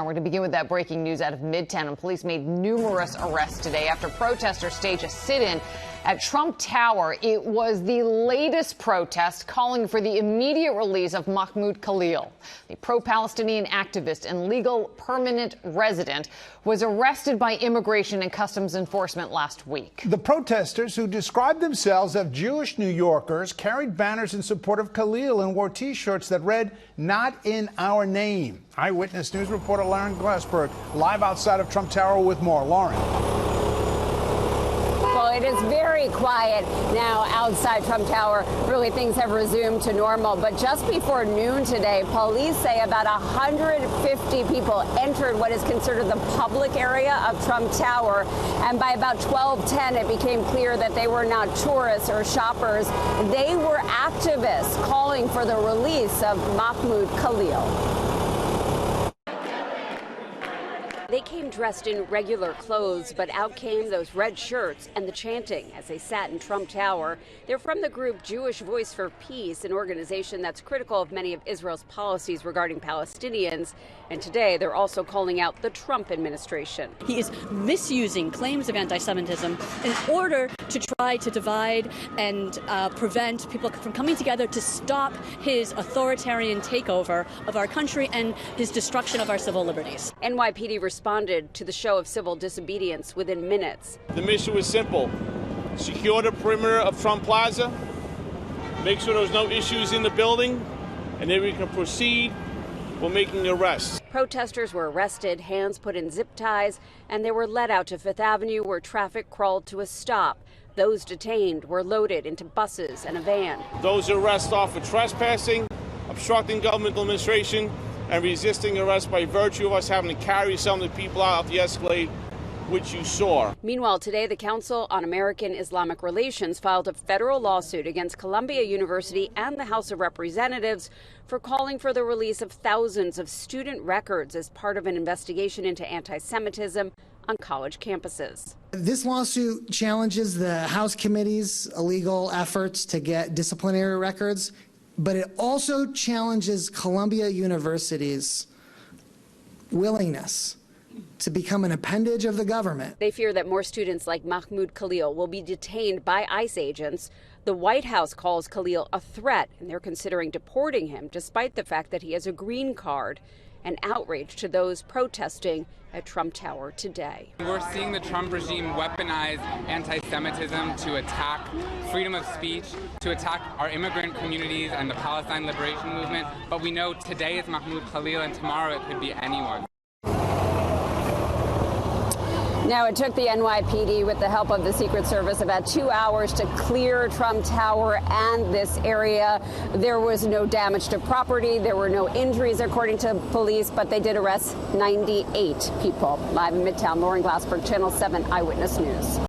We're going to begin with that breaking news out of Midtown. And police made numerous arrests today after protesters staged a sit-in at Trump Tower. It was the latest protest calling for the immediate release of Mahmoud Khalil. The pro-Palestinian activist and legal permanent resident was arrested by Immigration and Customs Enforcement last week. The protesters, who described themselves as Jewish New Yorkers, carried banners in support of Khalil and wore T-shirts that read, "Not in our name." Eyewitness News reporter Lauren Glassberg live outside of Trump Tower with more. Lauren. Well, it is very quiet now outside Trump Tower. Really, things have resumed to normal. But just before noon today, police say about 150 people entered what is considered the public area of Trump Tower. And by about 12:10, it became clear that they were not tourists or shoppers. They were activists calling for the release of Mahmoud Khalil. They came dressed in regular clothes, but out came those red shirts and the chanting as they sat in Trump Tower. They're from the group Jewish Voice for Peace, an organization that's critical of many of Israel's policies regarding Palestinians. And today, they're also calling out the Trump administration. He is misusing claims of anti-Semitism in order to try to divide and prevent people from coming together to stop his authoritarian takeover of our country and his destruction of our civil liberties. NYPD responded to the show of civil disobedience within minutes. The mission was simple: secure the perimeter of Trump Plaza, make sure there's no issues in the building, and then we can proceed with making arrests. Protesters were arrested, hands put in zip ties, and they were led out to Fifth Avenue, where traffic crawled to a stop. Those detained were loaded into buses and a van. Those arrests are for trespassing, obstructing governmental administration, and resisting arrest by virtue of us having to carry some of the people out of the Escalade, which you saw. Meanwhile, today, the Council on American Islamic Relations filed a federal lawsuit against Columbia University and the House of Representatives for calling for the release of thousands of student records as part of an investigation into anti-Semitism on college campuses. This lawsuit challenges the House committee's illegal efforts to get disciplinary records, but it also challenges Columbia University's willingness to become an appendage of the government. They fear that more students like Mahmoud Khalil will be detained by ICE agents. The White House calls Khalil a threat, and they're considering deporting him despite the fact that he has a green card. An outrage to those protesting at Trump Tower today. We're seeing the Trump regime weaponize anti-Semitism to attack freedom of speech, to attack our immigrant communities and the Palestine Liberation Movement. But we know today is Mahmoud Khalil and tomorrow it could be anyone. Now, it took the NYPD, with the help of the Secret Service, about 2 hours to clear Trump Tower and this area. There was no damage to property. There were no injuries, according to police, but they did arrest 98 people. Live in Midtown, Lauren Glassberg, Channel 7 Eyewitness News.